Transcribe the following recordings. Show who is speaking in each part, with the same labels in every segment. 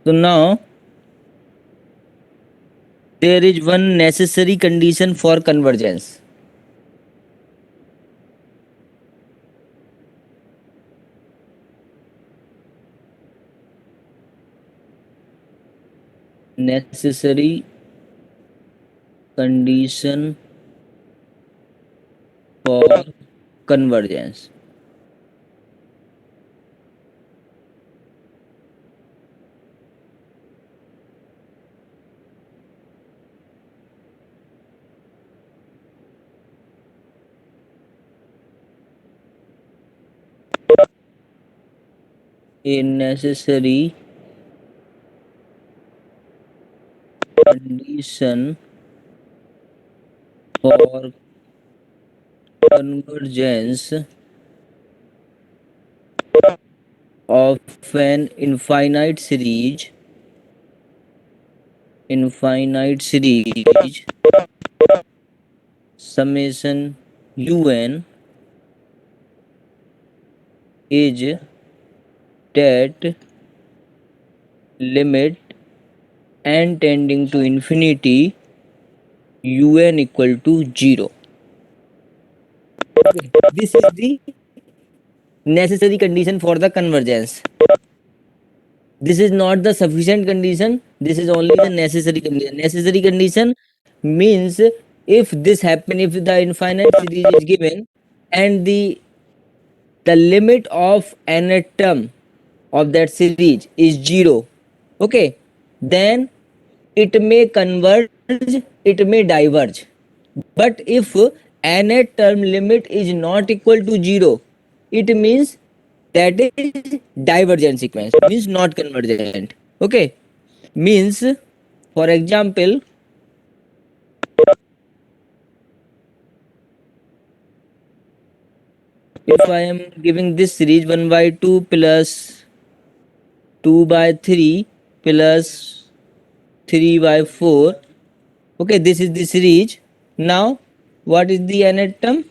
Speaker 1: So now there is one necessary condition for convergence. Necessary condition for convergence. A necessary condition for convergence of an infinite series summation un is that limit and tending to infinity un equal to 0. Okay. This is the necessary condition for the convergence. This is not the sufficient condition. This is only the necessary condition. Necessary condition means if this happen, if the infinite series is given and the limit of n term of that series is 0, okay, then it may converge, it may diverge. But if n term limit is not equal to 0, it means that is divergent sequence, means not convergent. Okay, means for example, if I am giving this series 1 by 2 plus 2 by 3 plus 3 by 4, okay, this is the series. Now what is the nth term?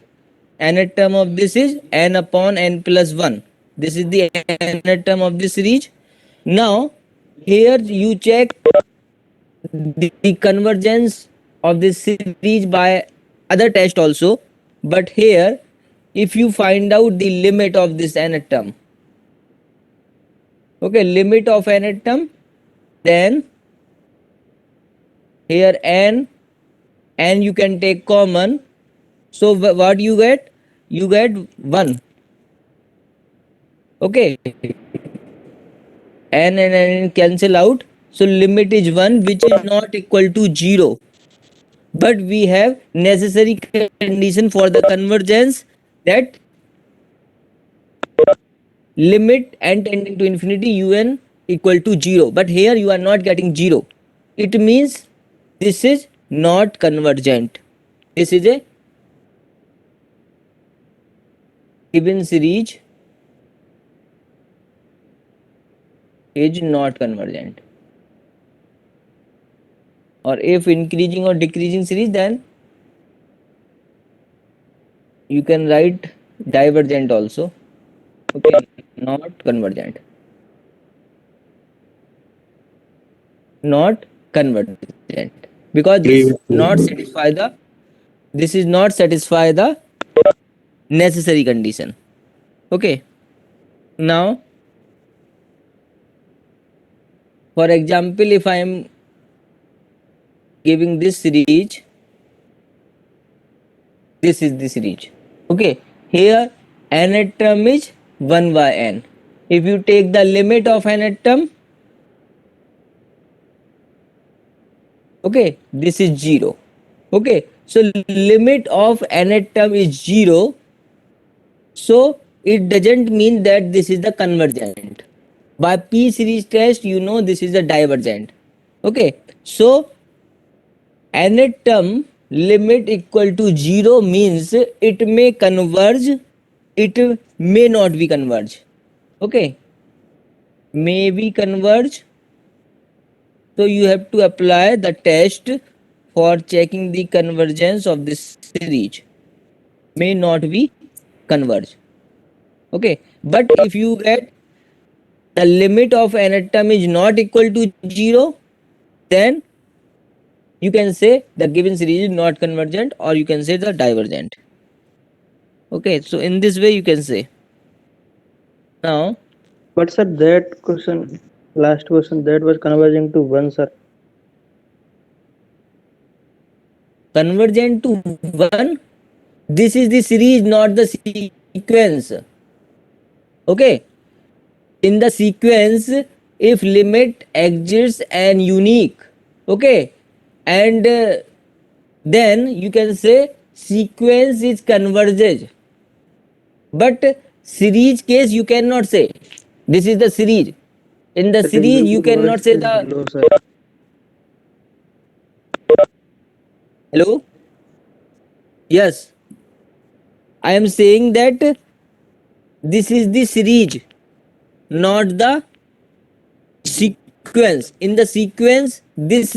Speaker 1: Nth term of this is n upon n plus 1. This is the nth term of this series. Now here you check the convergence of this series by other test also, but here if you find out the limit of this nth term, okay, limit of nth term, then here n you can take common, so what you get 1. Okay, n and n cancel out, so limit is 1, which is not equal to 0, but we have necessary condition for the convergence, that limit n tending to infinity un equal to 0, but here you are not getting 0. It means this is not convergent. This is a given series is not convergent. Or if increasing or decreasing series, then you can write divergent also. Okay, not convergent. Not convergent. Because this is not satisfy the necessary condition. Okay. Now for example, if I am giving this series, this is the series. Okay, here nth term is 1 by n. If you take the limit of nth term, okay, this is 0. Okay, so limit of nth term is 0, so it doesn't mean that this is the convergent. By p series test, you know this is a divergent. Okay, so nth term limit equal to 0 means it may converge, it may not be converge. Okay, may be converge, so you have to apply the test for checking the convergence of this series. May not be converge. Okay, but if you get the limit of an term is not equal to 0, then you can say the given series is not convergent, or you can say the divergent. Okay, so in this way you can say. Now,
Speaker 2: But sir, that question, last question, that was converging to one, sir.
Speaker 1: convergent to 1, this is the series, not the sequence. Okay, in the sequence, if limit exists and unique, okay, and then you can say sequence is converges. But series case you cannot say this is the series. In the
Speaker 2: Sir,
Speaker 1: series you
Speaker 2: your
Speaker 1: cannot
Speaker 2: voice
Speaker 1: say
Speaker 2: is
Speaker 1: the
Speaker 2: low, sir.
Speaker 1: hello. Yes, I am saying that this is the series, not the sequence. In the sequence, this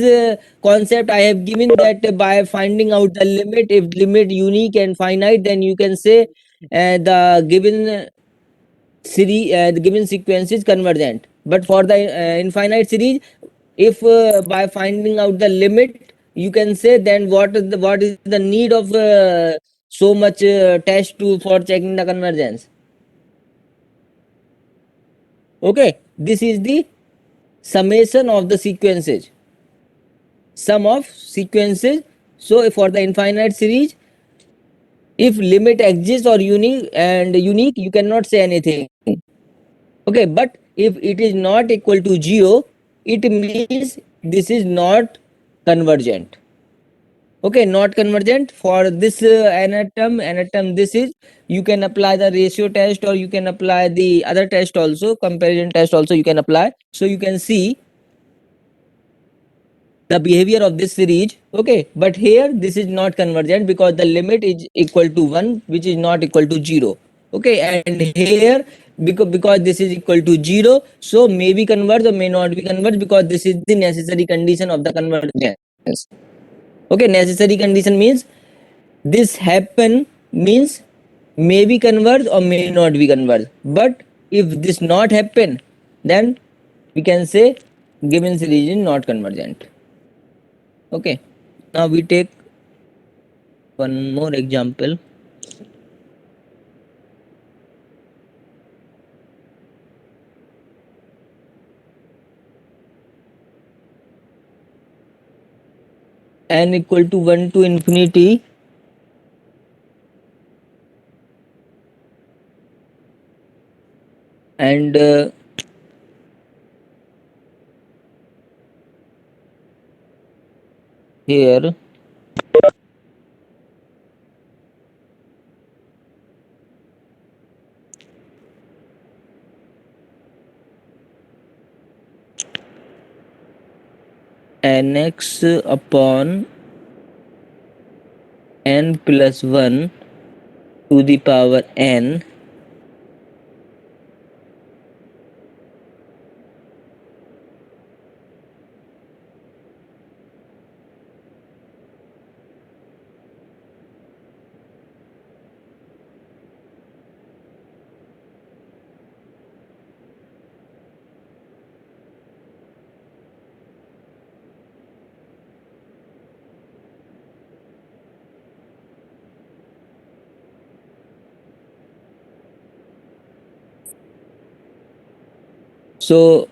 Speaker 1: concept I have given, that by finding out the limit, if limit unique and finite, then you can say the given series, the given sequence is convergent. But for the infinite series, if by finding out the limit you can say, then what is the need of so much test to for checking the convergence. Okay, this is the summation of the sequences, sum of sequences. So for the infinite series, if limit exists or unique, you cannot say anything. Okay, but if it is not equal to 0, it means this is not convergent. Okay, not convergent. For this anatom, this is, you can apply the ratio test, or you can apply the other test also, comparison test also you can apply. So you can see the behavior of this series. Okay, but here this is not convergent because the limit is equal to 1, which is not equal to 0. Okay, and here because this is equal to 0, so may be converge or may not be converge, because this is the necessary condition of the convergence. Okay, necessary condition means this happen means may be converge or may not be converge. But if this not happen, then we can say given series is not convergent. Okay, now we take one more example. N equal to 1 to infinity, and here nx upon n plus 1 to the power n so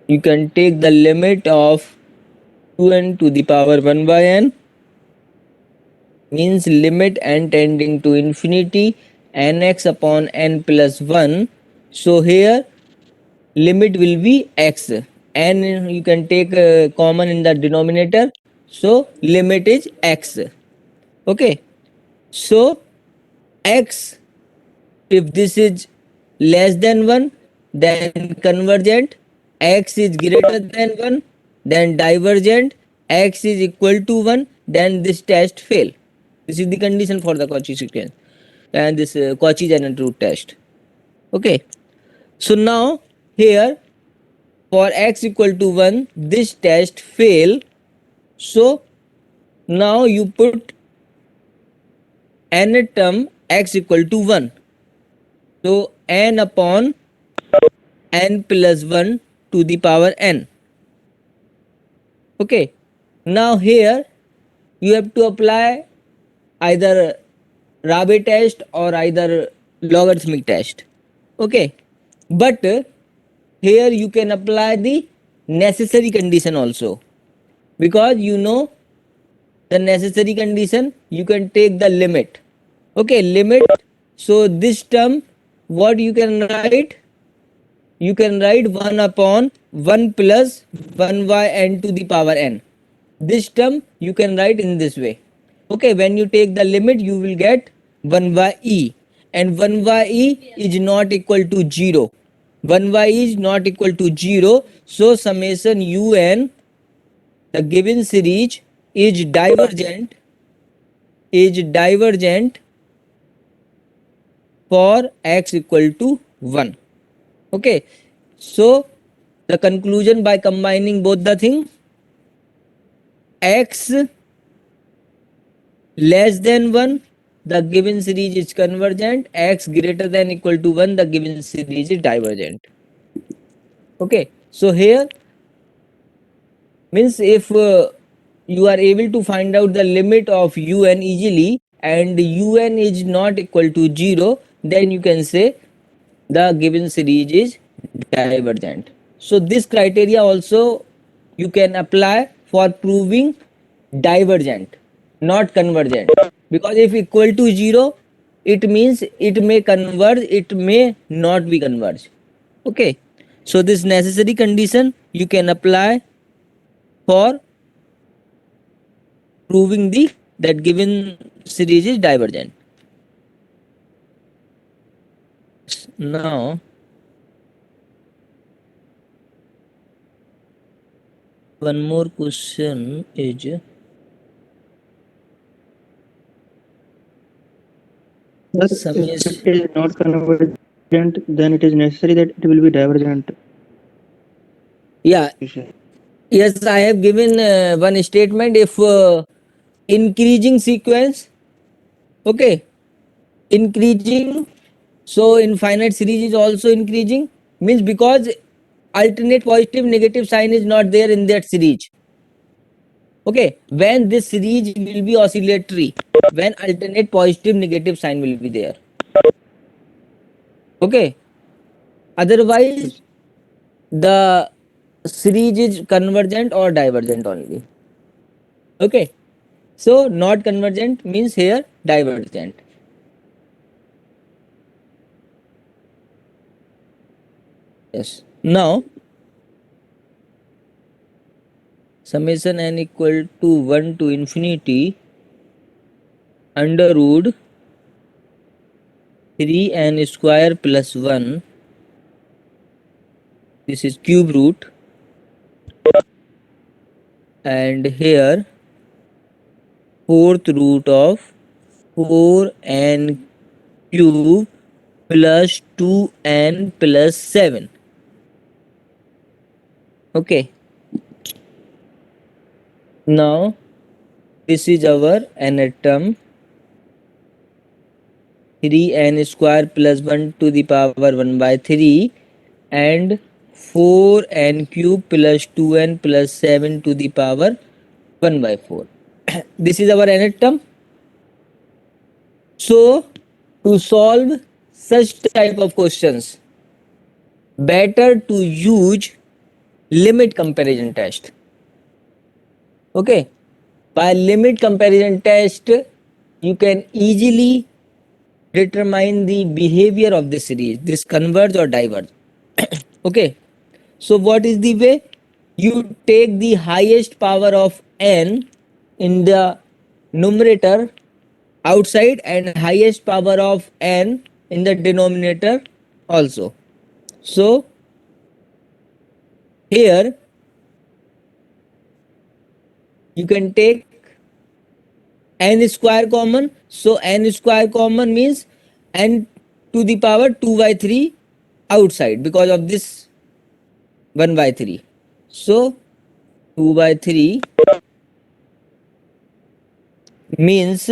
Speaker 1: you can take the limit of 2n to the power 1 by n, means limit n tending to infinity, nx upon n plus 1. So here limit will be x, and you can take common in the denominator, so limit is x. Okay, so x, if this is less than 1, then convergent. X is greater than 1, then divergent. X is equal to 1, then this test fail. This is the condition for the Cauchy sequence and this Cauchy-Zener root test. Okay, so now here for x equal to 1, this test fail. So now you put n term x equal to 1. So n upon n plus 1 to the power n. Okay, now here you have to apply either Rabi test or either logarithmic test. Okay, but here you can apply the necessary condition also, because you know the necessary condition, you can take the limit. Okay, limit. So this term, what you can write? You can write 1 upon 1 plus 1 by n to the power n. This term you can write in this way. Okay, when you take the limit, you will get 1 by e, and 1 by e is not equal to 0. 1 by e is not equal to 0. So summation un, the given series, is divergent for x equal to 1. Okay, so the conclusion by combining both the thing, x less than 1, the given series is convergent, x greater than equal to 1, the given series is divergent. Okay, so here means if you are able to find out the limit of un easily and un is not equal to 0, then you can say the given series is divergent. So this criteria also you can apply for proving divergent, not convergent, because if equal to 0, it means it may converge, it may not be converge. Okay, so this necessary condition you can apply for proving the that given series is divergent. Now one more question is,
Speaker 2: Sir, if it is not convergent, then it is necessary that it will be divergent.
Speaker 1: yeah, yes, I have given one statement. If increasing sequence, okay, increasing, so infinite series is also increasing, means because alternate positive negative sign is not there in that series. Okay, when this series will be oscillatory, when alternate positive negative sign will be there. Okay, otherwise the series is convergent or divergent only. Okay, so not convergent means here divergent. Yes, now summation n equal to 1 to infinity under root 3n square plus 1, this is cube root, and here fourth root of 4n cube plus 2n plus 7. Okay, now this is our nth term, 3n square plus 1 to the power 1 by 3 and 4n cube plus 2n plus 7 to the power 1 by 4. This is our nth term. So to solve such type of questions, better to use limit comparison test. Okay, by limit comparison test you can easily determine the behavior of the series, this converge or diverge. Okay, so what is the way? You take the highest power of n in the numerator outside and highest power of n in the denominator also. So here you can take n square common. So n square common means n to the power 2 by 3 outside because of this 1 by 3. So 2 by 3 means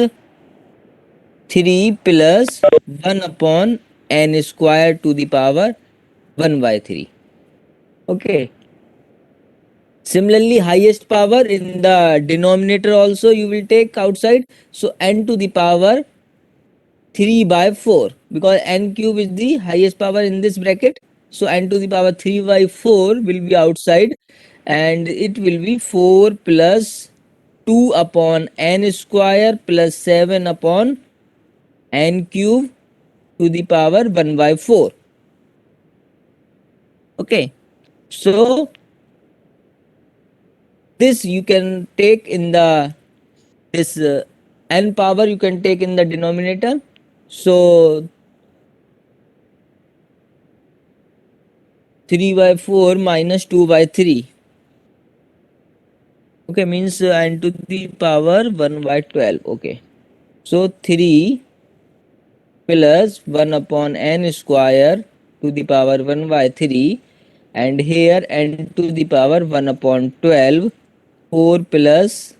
Speaker 1: 3 plus 1 upon n square to the power 1 by 3. Okay. Similarly, highest power in the denominator also you will take outside. So n to the power 3 by 4, because n cube is the highest power in this bracket. So n to the power 3 by 4 will be outside, and it will be 4 plus 2 upon n square plus 7 upon n cube to the power 1 by 4. Okay, so this you can take in the this n power you can take in the denominator. So 3 by 4 minus 2 by 3. Okay, means n to the power 1 by 12. Okay, so 3 plus 1 upon n square to the power 1 by 3, and here n to the power 1 upon 12, 4 plus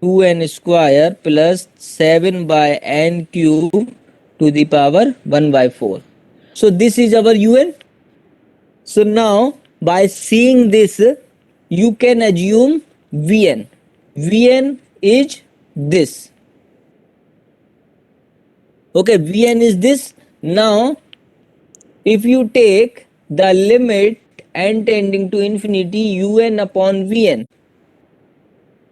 Speaker 1: 2n square plus 7 by n cube to the power 1 by 4. So this is our un. So now by seeing this, you can assume Vn. Vn is this. Okay, Vn is this. Now if you take the limit n tending to infinity un upon Vn.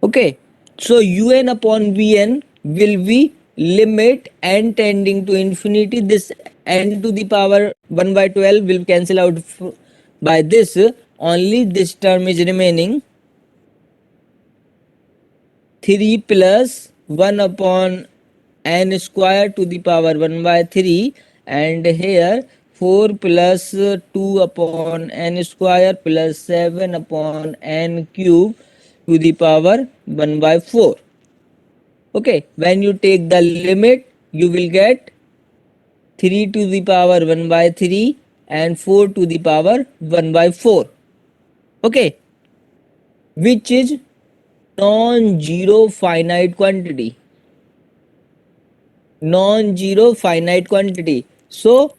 Speaker 1: Okay, so un upon Vn will be limit n tending to infinity. This n to the power 1 by 12 will cancel out by this. Only this term is remaining. 3 plus 1 upon n square to the power 1 by 3, and here 4 plus 2 upon n square plus 7 upon n cube to the power 1 by 4. Okay, when you take the limit, you will get 3 to the power 1 by 3 and 4 to the power 1 by 4. Okay, which is non-zero finite quantity. Non-zero finite quantity. So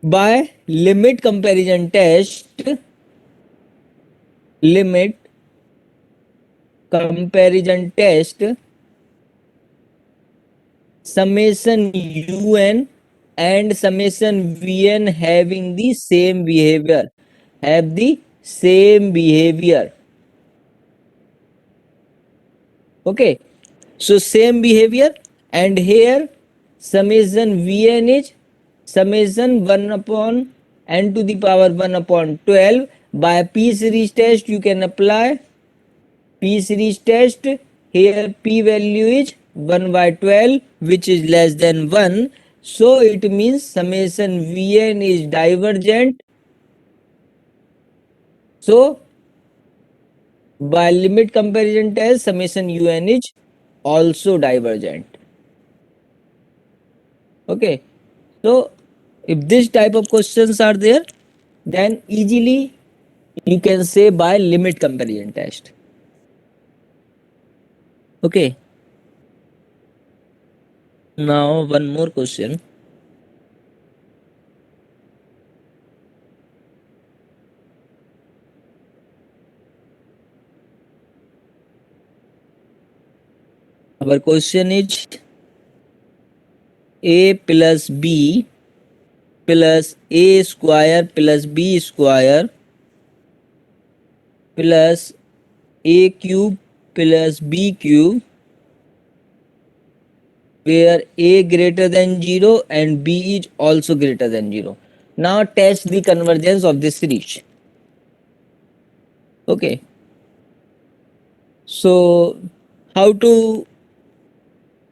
Speaker 1: by limit comparison test, summation un and summation vn having the same behavior, okay, so same behavior, and here summation vn is summation 1 upon n to the power 1 upon 12. By p series test you can apply p series test. Here p value is 1 by 12, which is less than 1. So it means summation vn is divergent. So by limit comparison test, summation un is also divergent. Okay, so if this type of questions are there, then easily you can say by limit comparison test. Okay, now one more question. Our question is a plus b plus a square plus b square plus a cube plus b cube, where a greater than 0 and b is also greater than 0. Now test the convergence of this series. Okay, so how to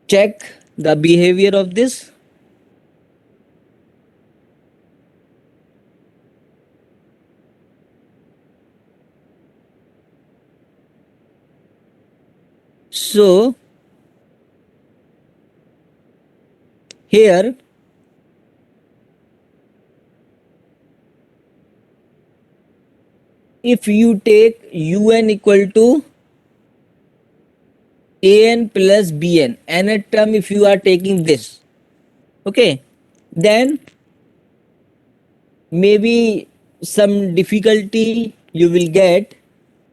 Speaker 1: check the behavior of this? So here if you take un equal to an plus bn, nth term if you are taking this, okay, then maybe some difficulty you will get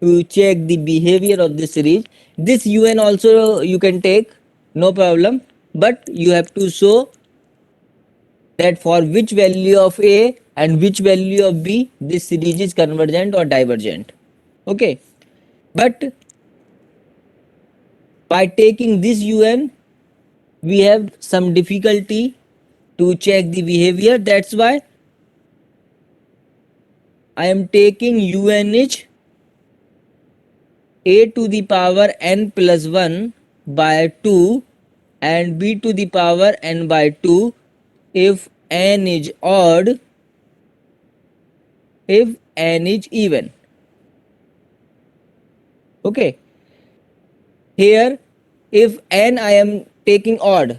Speaker 1: to check the behavior of this series. This UN also you can take, no problem, but you have to show that for which value of A and which value of B this series is convergent or divergent. Okay, but by taking this UN we have some difficulty to check the behavior. That's why I am taking UN is a to the power n plus 1 by 2 and b to the power n by 2 if n is odd, if n is even. Okay, here if n I am taking odd,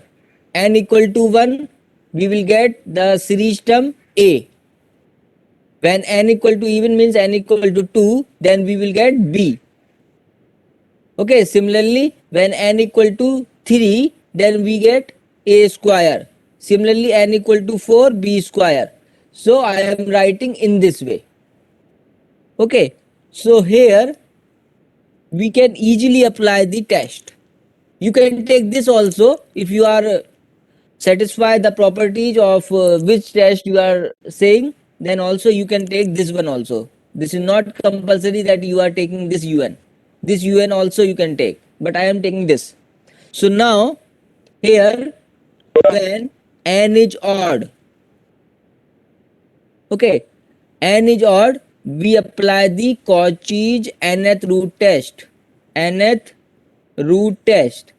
Speaker 1: n equal to 1, we will get the series term A. When n equal to even means n equal to 2, then we will get B. Okay, similarly when n equal to 3, then we get A square. Similarly n equal to 4, B square. So I am writing in this way. Okay, so here we can easily apply the test. You can take this also if you are satisfied the properties of which test you are saying, then also you can take this one also. This is not compulsory that you are taking this UN. This UN also you can take, but I am taking this. So now here when n is odd, okay, n is odd, we apply the Cauchy's nth root test. Nth root test.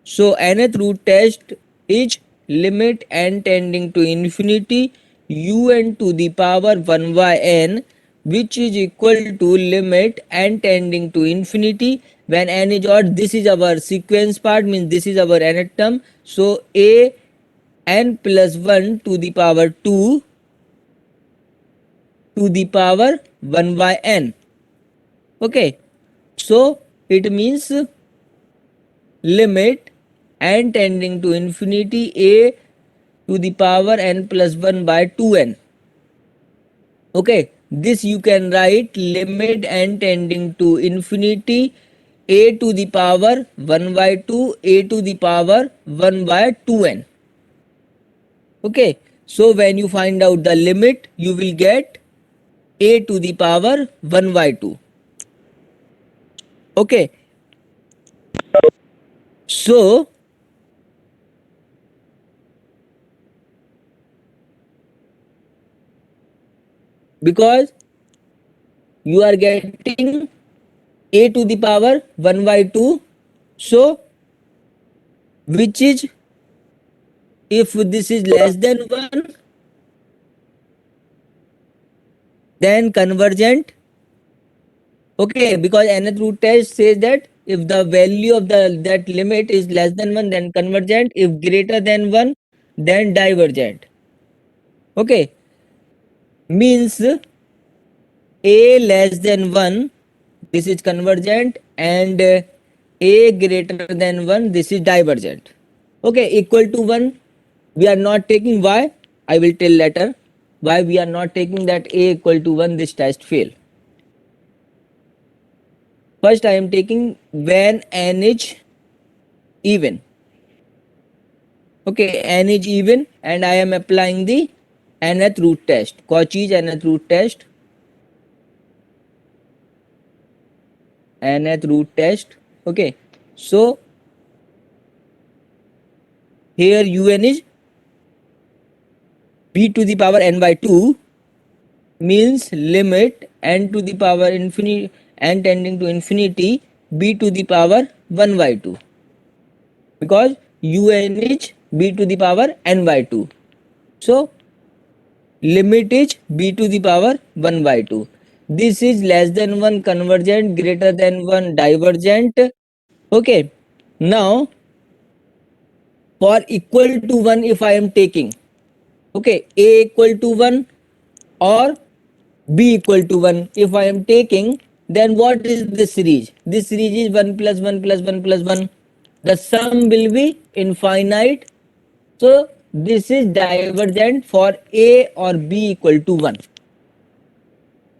Speaker 1: So nth root test is limit n tending to infinity un to the power 1 by n, which is equal to limit n tending to infinity when n is odd. This is our sequence part, means this is our nth term. So a n plus 1 to the power 2 to the power 1 by n. Okay, so it means limit n tending to infinity a to the power n plus 1 by 2n. Okay, this you can write limit n tending to infinity a to the power 1 by 2 a to the power 1 by 2n. Okay, so when you find out the limit, you will get a to the power 1 by 2. Okay, so because you are getting a to the power 1 by 2, so which is, if this is less than 1, then convergent. Okay, because nth root test says that if the value of that limit is less than 1, then convergent. If greater than 1, then divergent. Okay, means a less than 1, this is convergent, and a greater than 1, this is divergent. Okay, equal to 1 we are not taking. Why? I will tell later why we are not taking that a equal to 1, this test fail. First I am taking when n is even. Okay, n is even and I am applying the nth root test, Cauchy's nth root test. Nth root test. Okay, so here un is b to the power n by 2, means limit n to the power infinity, n tending to infinity, b to the power 1 by 2, because un is b to the power n by 2. So limit is b to the power 1 by 2. This is less than 1 convergent, greater than 1 divergent. Okay, now for equal to 1 if I am taking, okay, a equal to 1 or b equal to 1 if I am taking, then what is this series? This series is 1 plus 1 plus 1 plus 1. The sum will be infinite. So this is divergent for A or B equal to 1.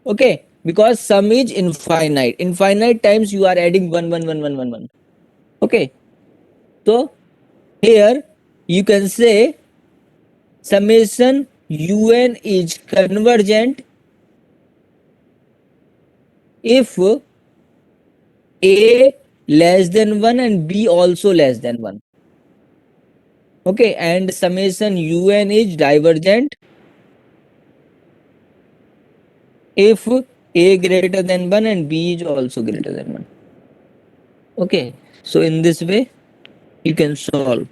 Speaker 1: Okay, because sum is infinite. Infinite times you are adding 1, 1, 1, 1, 1, 1. Okay, so here you can say summation un is convergent if A less than 1 and B also less than 1. Okay, and summation un is divergent if A greater than 1 and B is also greater than 1. Okay, so in this way you can solve.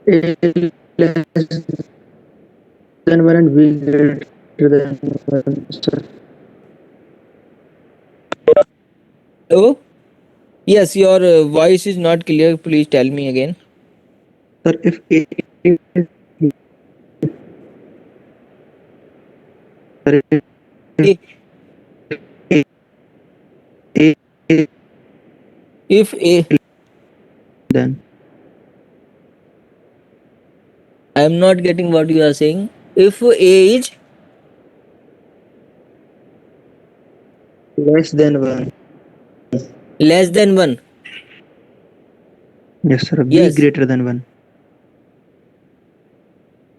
Speaker 2: A less than 1 and B greater than 1, sir.
Speaker 1: Oh, yes, your voice is not clear. Please tell me again.
Speaker 2: Sir, if A is sir,
Speaker 1: If,
Speaker 2: A, A, A
Speaker 1: if A,
Speaker 2: then
Speaker 1: I am not getting what you are saying. If A is
Speaker 2: less than 1.
Speaker 1: less than 1,
Speaker 2: Yes, sir. B
Speaker 1: yes,
Speaker 2: greater than 1.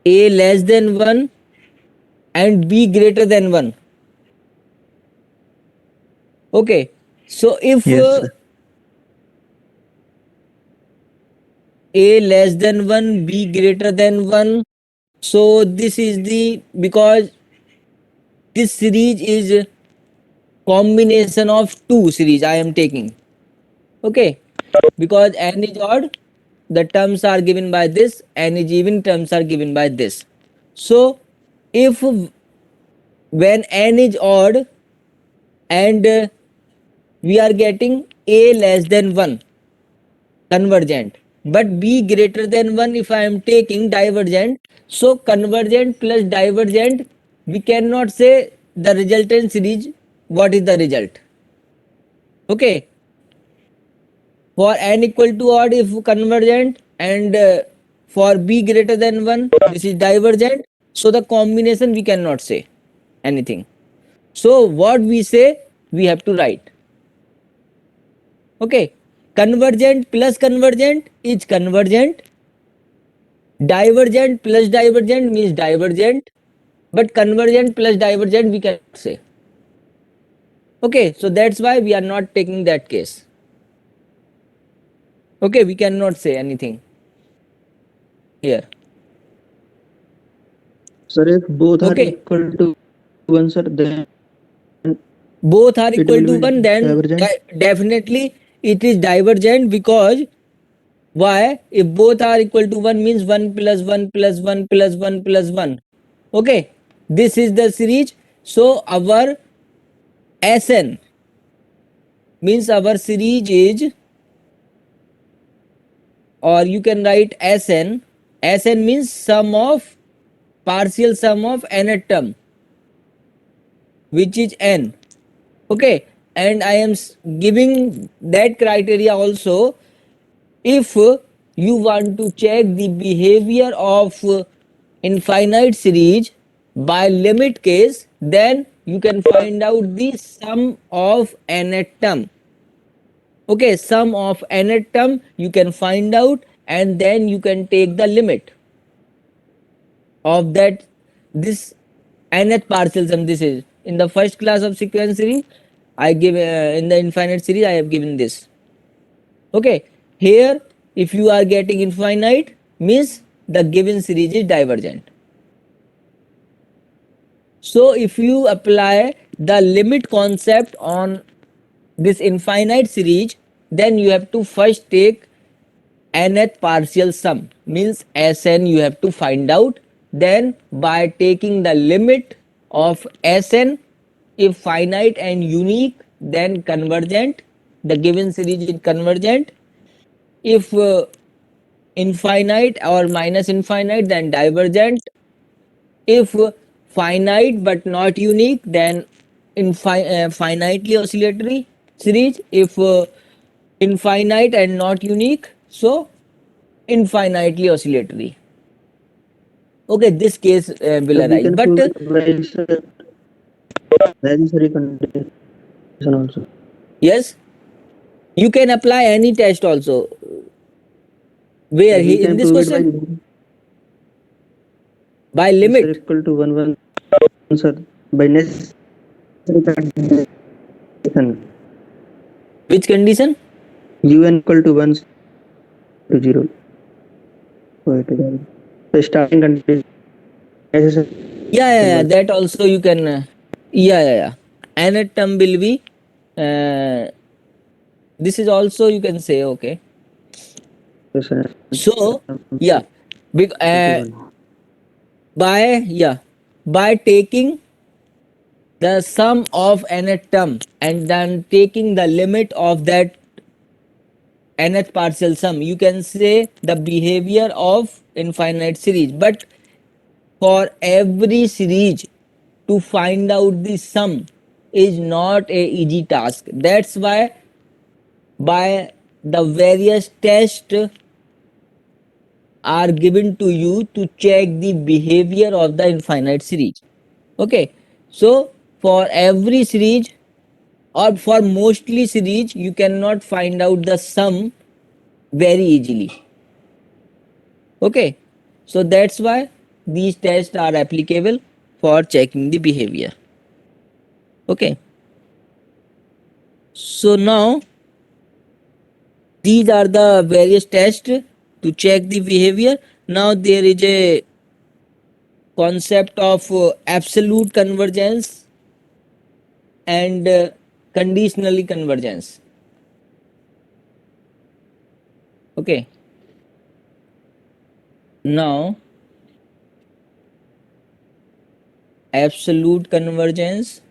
Speaker 1: A less than 1 and B greater than 1. Okay, so if
Speaker 2: Yes, sir.
Speaker 1: A less than 1, B greater than 1, so this is the, because this series is combination of two series I am taking. Okay, because n is odd, the terms are given by this, n is even, terms are given by this. So if when n is odd and we are getting A less than 1 convergent, but B greater than 1 if I am taking divergent, so convergent plus divergent, we cannot say the resultant series what is the result. Okay, for n equal to odd if convergent and for B greater than 1 this is divergent, so the combination we cannot say anything. So what we say we have to write. Okay, convergent plus convergent is convergent, divergent plus divergent means divergent, but convergent plus divergent we cannot say. Okay, so that's why we are not taking that case. Okay, we cannot say anything here.
Speaker 2: Sir, if both are
Speaker 1: Okay,
Speaker 2: equal to 1, sir, then
Speaker 1: both are
Speaker 2: it
Speaker 1: equal
Speaker 2: will
Speaker 1: to
Speaker 2: be
Speaker 1: 1, then
Speaker 2: divergent.
Speaker 1: definitely it is divergent, because why? If both are equal to 1 means 1 plus 1 plus 1 plus 1 plus 1. Okay, this is the series. So our Sn means our series is, or you can write Sn. Sn means sum of, partial sum of nth term, which is n. Okay, and I am giving that criteria also. If you want to check the behavior of infinite series by limit case, then you can find out the sum of nth term. Okay, sum of nth term you can find out, and then you can take the limit of that, this nth partial sum. This is in the first class of sequence series. I give in the infinite series I have given this. Okay, here if you are getting infinite means the given series is divergent. So if you apply the limit concept on this infinite series, then you have to first take nth partial sum, means Sn you have to find out. Then by taking the limit of Sn, if finite and unique, then convergent, the given series is convergent. If infinite or minus infinite, then divergent. If finite but not unique, then finitely oscillatory series. If infinite and not unique, so infinitely oscillatory. Okay, this case will
Speaker 2: We
Speaker 1: arise,
Speaker 2: can
Speaker 1: but
Speaker 2: prove it by sir, necessary condition also.
Speaker 1: yes, you can apply any test also. Where
Speaker 2: We
Speaker 1: in
Speaker 2: can
Speaker 1: this
Speaker 2: prove it
Speaker 1: question by
Speaker 2: sir
Speaker 1: limit,
Speaker 2: equal to 1 sir by necessary condition.
Speaker 1: which condition?
Speaker 2: Un equal to 1 to 0. So it is the starting condition necessary
Speaker 1: Yeah,
Speaker 2: conversion.
Speaker 1: that also you can. Yeah. Nth term will be. This is also you can say okay.
Speaker 2: Yes, sir.
Speaker 1: So yeah, big,
Speaker 2: Equal to 1.
Speaker 1: by taking the sum of nth term and then taking the limit of that nth partial sum, you can say the behavior of infinite series. But for every series to find out the sum is not a easy task. That's why by the various tests are given to you to check the behavior of the infinite series. Okay, so for every series or for mostly series you cannot find out the sum very easily. Okay, so that's why these tests are applicable for checking the behavior. Okay, so now these are the various tests to check the behavior. Now there is a concept of absolute convergence and conditionally convergence. Okay, now absolute convergence,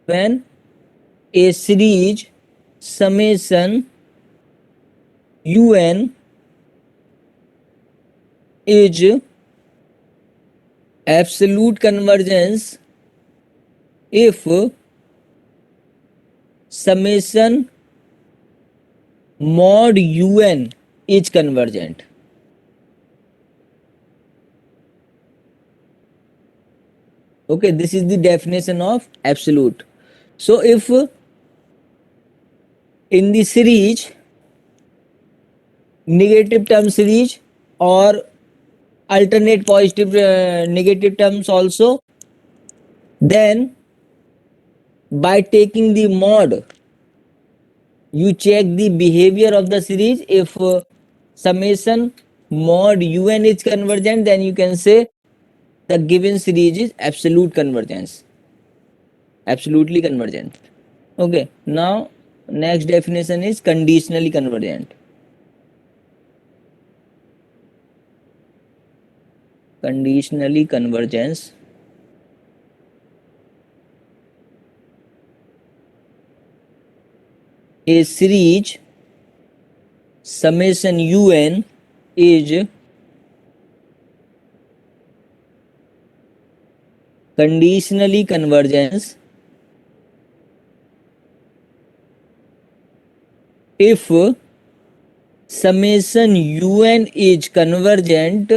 Speaker 1: when a series summation un is absolute convergence if summation mod un is convergent. Okay, this is the definition of absolute. So if in the series negative term series or alternate positive negative terms also, then by taking the mod you check the behavior of the series. If summation mod un is convergent, then you can say the given series is absolute convergence, absolutely convergent. Okay, now next definition is conditionally convergent. Conditionally convergence, a series summation un is conditionally convergence if summation un is convergent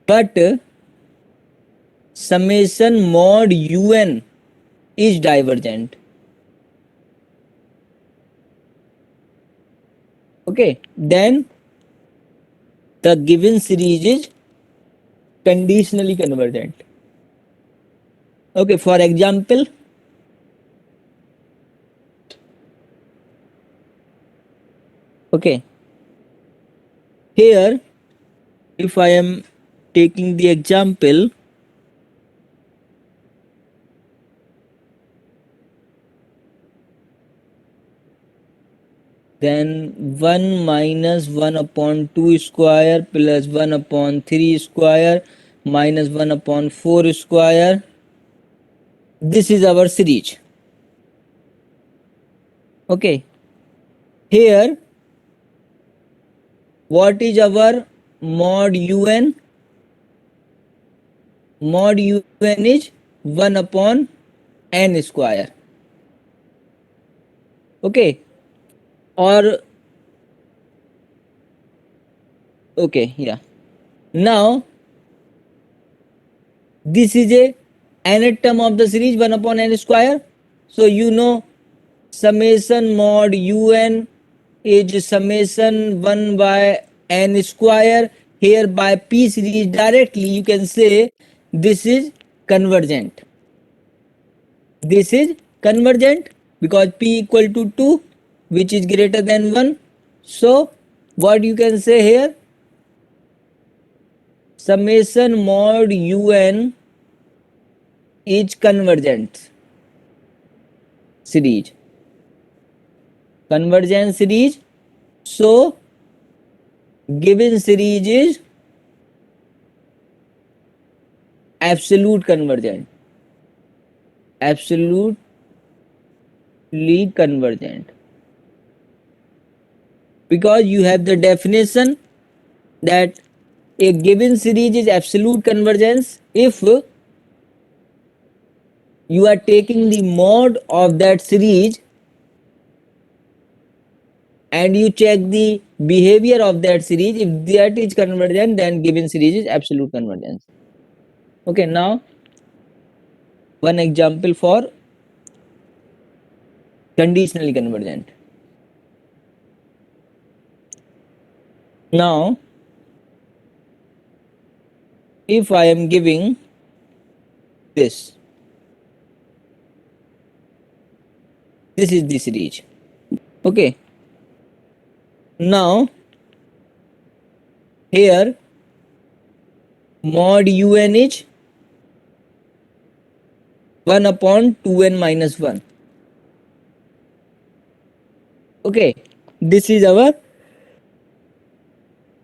Speaker 1: but summation mod un is divergent. Okay, then the given series is conditionally convergent. Okay, for example, okay, here if I am taking the example, then 1 minus 1 upon 2 square plus 1 upon 3 square minus 1 upon 4 square, this is our series. Okay, here what is our mod un? Mod un is 1 upon n square. Okay, or okay, yeah. Now this is a nth term of the series 1 upon n square. So you know summation mod un is summation 1 by n square. Here by p series directly you can say this is convergent. This is convergent because p equal to 2 which is greater than 1. So what you can say here, summation mod un is convergent series. Convergent series. So given series is absolute convergent. Absolutely convergent. Because you have the definition that a given series is absolute convergence if you are taking the mod of that series and you check the behavior of that series. If that is convergent, then given series is absolute convergence. Okay, now one example for conditionally convergent. Now if I am giving this is the series. Okay, now here mod un is 1 upon 2n minus 1. Okay, this is our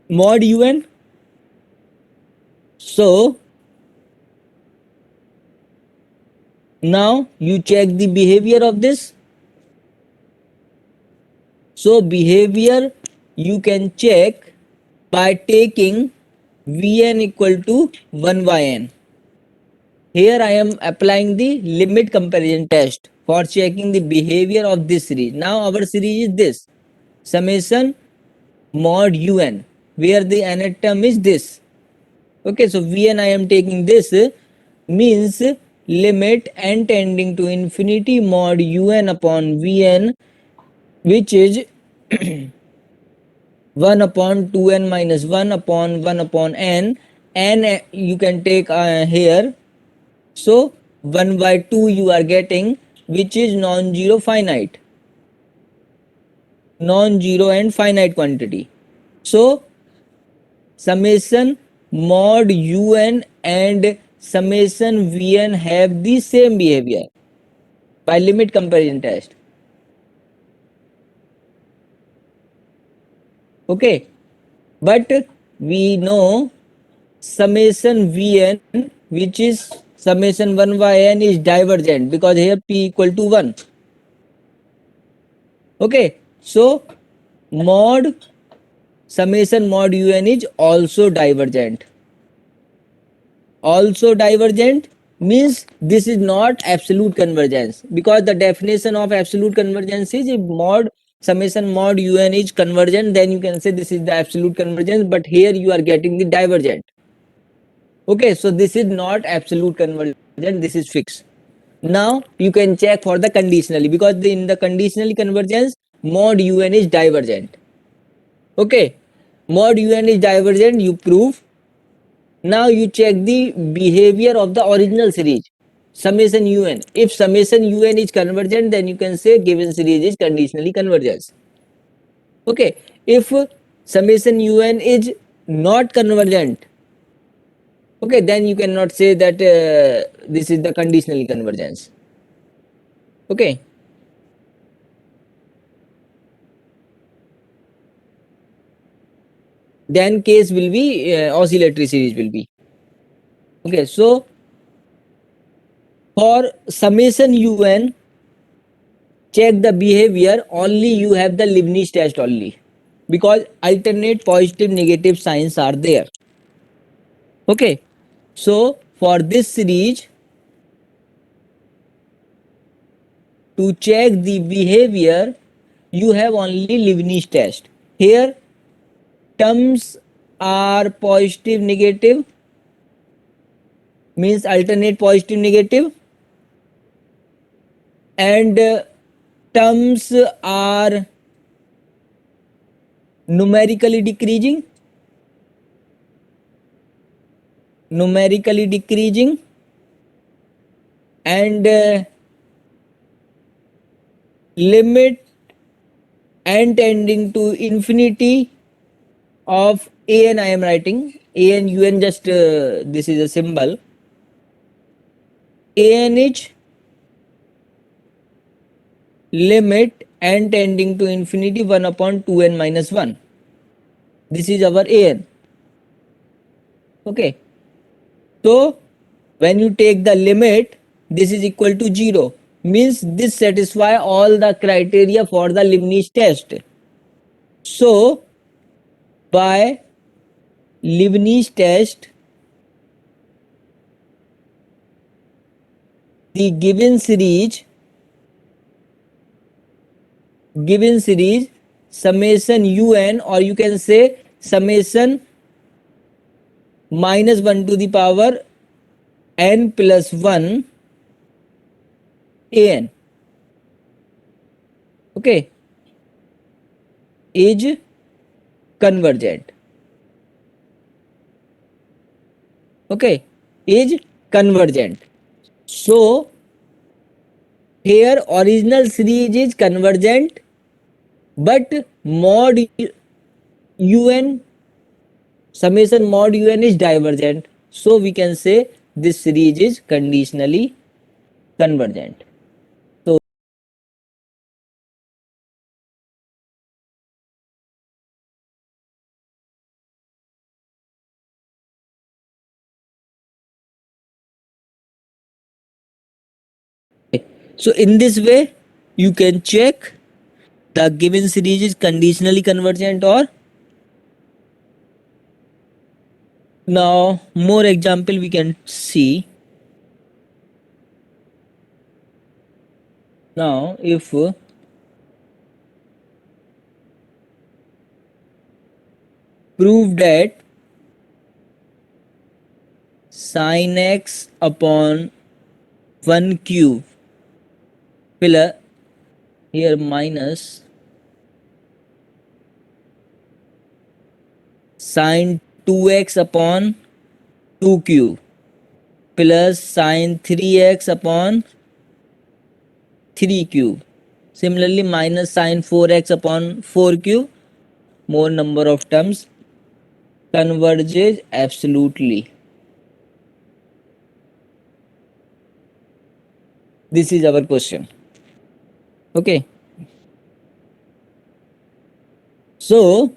Speaker 1: mod un. So now you check the behavior of this. So behavior you can check by taking Vn equal to 1 by n. Here I am applying the limit comparison test for checking the behavior of this series. Now our series is this summation mod un where the nth term is this. Okay, so Vn I am taking this means limit n tending to infinity mod un upon Vn which is 1 upon 2n minus 1 upon 1 upon n. N you can take here. So 1 by 2 you are getting which is non-zero finite. Non-zero and finite quantity. So summation mod un and summation vn have the same behavior by limit comparison test. Okay, but we know summation vn which is summation 1 by n is divergent because here p equal to 1. Okay, so mod summation mod un is also divergent. Also divergent means this is not absolute convergence because the definition of absolute convergence is if mod summation mod un is convergent then you can say this is the absolute convergence, but here you are getting the divergent. Okay, so this is not absolute convergent, this is fixed. Now you can check for the conditionally because in the conditionally convergence mod un is divergent. Okay, mod un is divergent, you prove. Now you check the behavior of the original series summation un. If summation un is convergent then you can say given series is conditionally convergent. Okay, if summation un is not convergent, okay, then you cannot say that this is the conditionally convergence. Okay, then case will be oscillatory series will be. Okay, so for summation un check the behavior only you have the Leibniz test only because alternate positive negative signs are there. Okay, so for this series to check the behavior you have only Leibniz test. Here terms are positive negative, means alternate positive negative, and terms are numerically decreasing, and limit and tending to infinity of an. I am writing an un, just this is a symbol. An is limit and tending to infinity 1 upon 2n minus 1. This is our an. Okay, so when you take the limit, this is equal to 0, means this satisfy all the criteria for the Leibniz test. So by Leibniz test, the given series summation un, or you can say summation minus 1 to the power n plus 1 an, okay, is convergent. Okay, is convergent. So here original series is convergent, but mod un, summation mod un is divergent. So we can say this series is conditionally convergent. So in this way, you can check the given series is conditionally convergent or. Now more example we can see. Now if prove that sin x upon 1 cube plus here minus sin 2x upon 2 cube plus sin 3x upon 3 cube. Similarly minus sin 4x upon 4 cube, more number of terms, converges absolutely. This is our question. Okay. So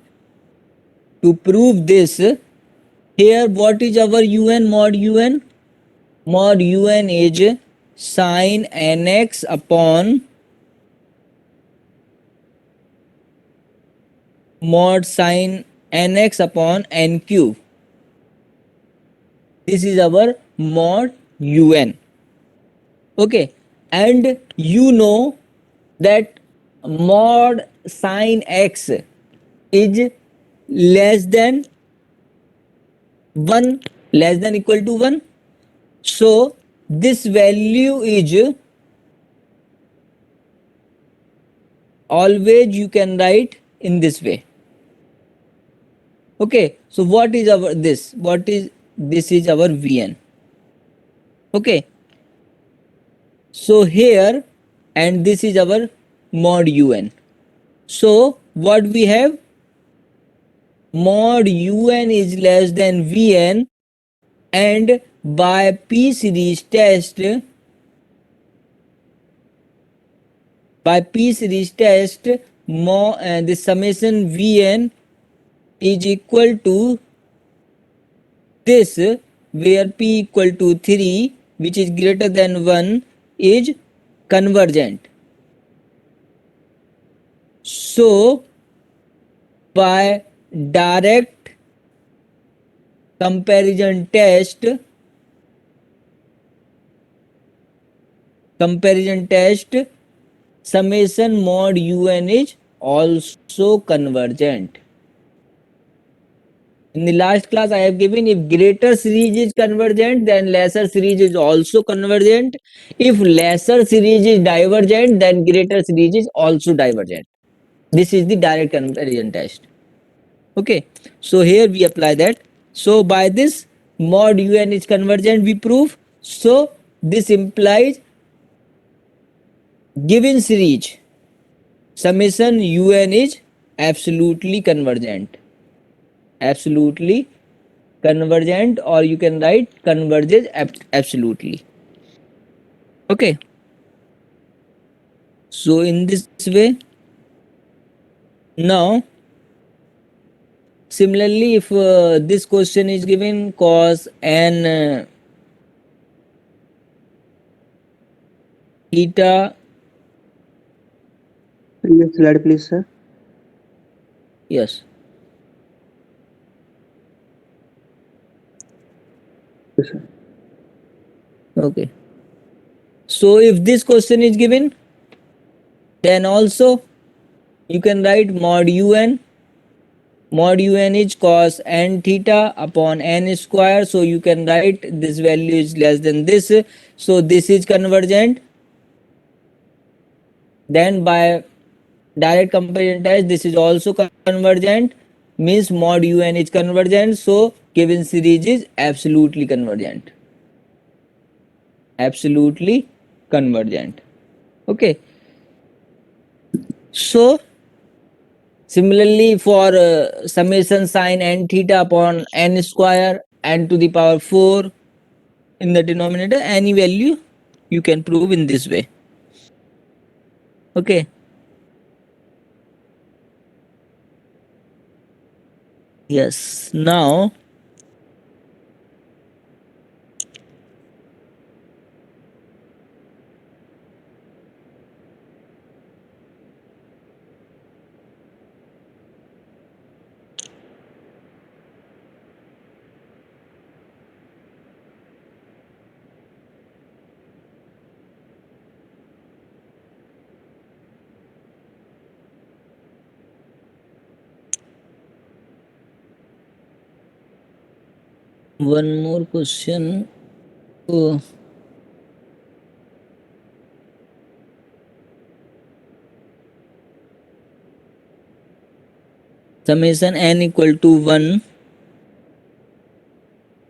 Speaker 1: to prove this, here what is our un, mod un? Mod un is sin nx upon mod sin nx upon n cube. This is our mod un. Okay, and you know that mod sin x is less than 1, less than equal to 1. So this value is always, you can write in this way. Okay, so what is our this? What is this? Is our Vn. Okay, so here, and this is our mod un. So what we have? Mod un is less than Vn, and by P series test, the summation Vn is equal to this, where P equal to 3, which is greater than 1, is convergent. So by direct comparison test, summation mod un is also convergent. In the last class, I have given if greater series is convergent, then lesser series is also convergent. If lesser series is divergent, then greater series is also divergent. This is the direct comparison test. Okay, so here we apply that. So by this, mod un is convergent, we prove. So this implies given series summation un is absolutely convergent. Absolutely convergent, or you can write converges absolutely. Okay, so in this way, now similarly, if this question is given cos n theta,
Speaker 2: Previous slide, please, sir.
Speaker 1: yes,
Speaker 2: Yes, sir.
Speaker 1: okay. So if this question is given, then also you can write mod un. Mod un is cos n theta upon n square. So you can write this value is less than this. So this is convergent. Then by direct comparison test, this is also convergent, means mod un is convergent. So given series is absolutely convergent. Absolutely convergent. Okay. So similarly for summation sin n theta upon n square n to the power 4 in the denominator, any value you can prove in this way. Okay. Yes. Now one more question. Oh, summation n equal to 1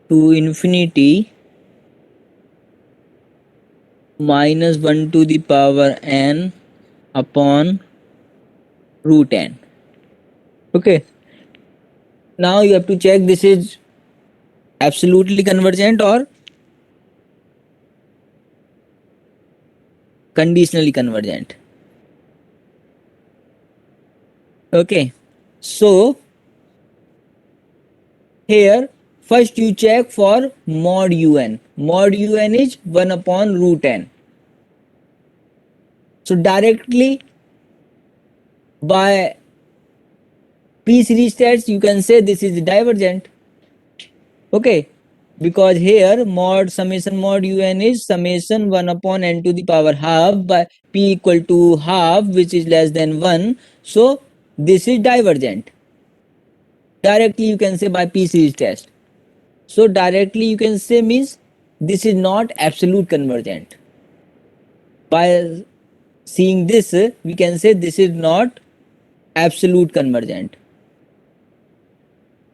Speaker 1: to infinity minus 1 to the power n upon root n. Okay. Now you have to check this is absolutely convergent or conditionally convergent. Okay. So here first you check for mod un. Mod un is 1 upon root n. So directly by p series test you can say this is divergent. Okay, because here mod summation mod un is summation 1 upon n to the power half by p equal to half, which is less than 1. So this is divergent. Directly you can say by p series test. So directly you can say means this is not absolute convergent. By seeing this we can say this is not absolute convergent.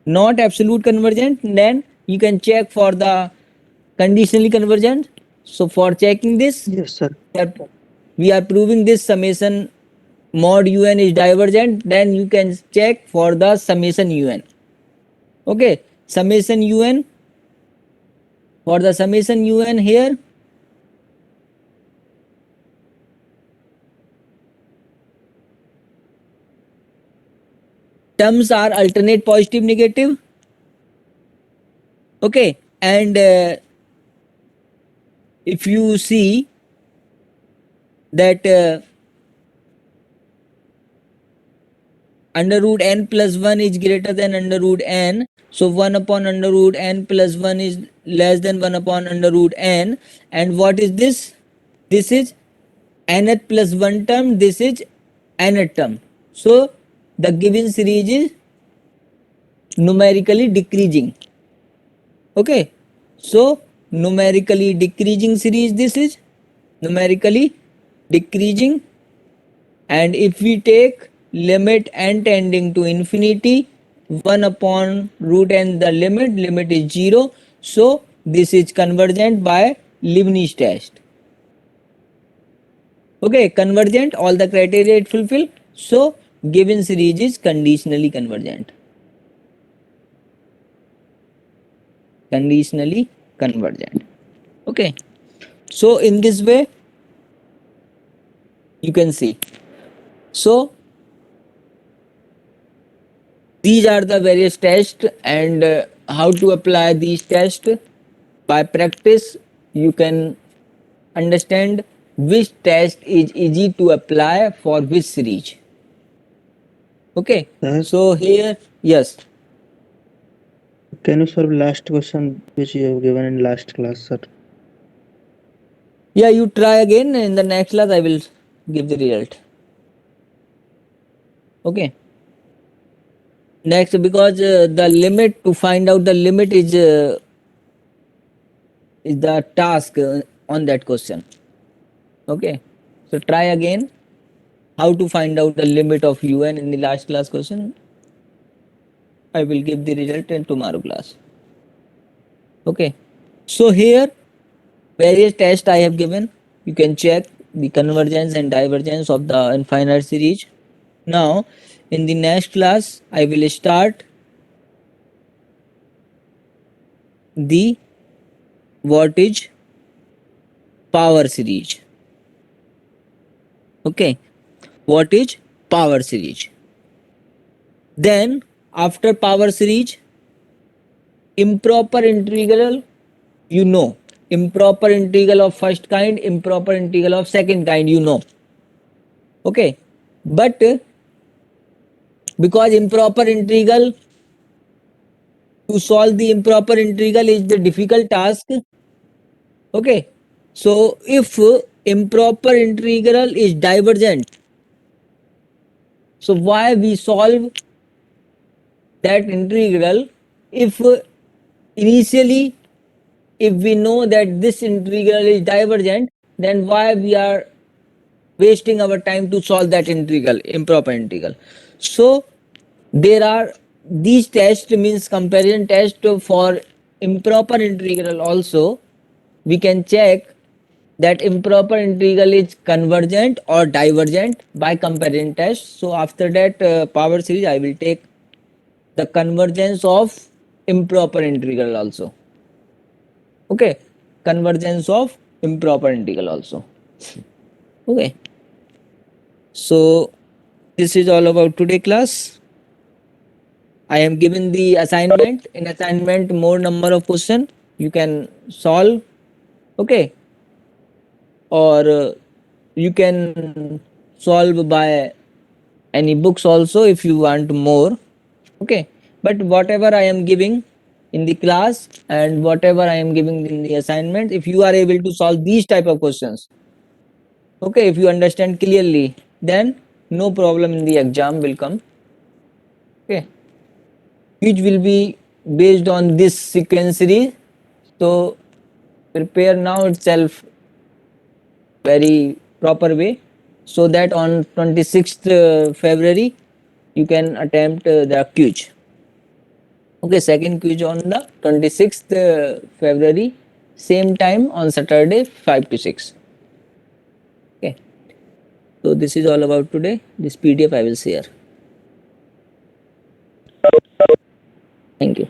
Speaker 1: Not absolute convergent, then you can check for the conditionally convergent. So for checking this,
Speaker 2: Yes, sir.
Speaker 1: we are proving this summation mod un is divergent, then you can check for the summation un. Okay, summation un, for the summation un here, terms are alternate positive negative. Okay, and if you see that under root n plus 1 is greater than under root n, so 1 upon under root n plus 1 is less than 1 upon under root n. And what is this? This is nth plus 1 term, this is nth term. So the given series is numerically decreasing. Okay, so numerically decreasing series, this is numerically decreasing, and if we take limit n tending to infinity 1 upon root n, the limit is 0, so this is convergent by Leibniz test. Okay, convergent, all the criteria it fulfill, so given series is conditionally convergent. Conditionally convergent. Okay, so in this way you can see. So these are the various tests, and how to apply these tests. By practice you can understand which test is easy to apply for which series. Okay,
Speaker 2: Sir,
Speaker 1: so here, yes,
Speaker 2: can you solve last question which you have given in last class, sir?
Speaker 1: yeah, you try again. In the next class I will give the result. Okay, next, because the limit, to find out the limit is the task on that question. Okay, so try again how to find out the limit of un in the last class question. I will give the result in tomorrow class. Okay, so here various tests I have given. You can check the convergence and divergence of the infinite series. Now in the next class I will start the wattage power series. Okay, what is power series? Then after power series, improper integral, you know, improper integral of first kind, improper integral of second kind, you know. Okay, but because improper integral, to solve the improper integral is the difficult task. Okay, so if improper integral is divergent, so why we solve that integral if initially, if we know that this integral is divergent, then why we are wasting our time to solve that integral, improper integral? So there are these tests, means comparison test for improper integral also. We can check that improper integral is convergent or divergent by comparison test. So after that power series I will take the convergence of improper integral also. Okay, convergence of improper integral also. Okay, so this is all about today class. I am given the assignment. In assignment, more number of question you can solve. Okay, or you can solve by any books also if you want more. Okay, but whatever I am giving in the class and whatever I am giving in the assignment, if you are able to solve these type of questions, okay, if you understand clearly, then no problem in the exam will come. Okay, which will be based on this sequence series. So prepare now itself very proper way, so that on 26th February you can attempt the quiz. Okay, second quiz on the 26th February, same time on Saturday 5 to 6. Okay, so this is all about today. This PDF I will share. Thank you.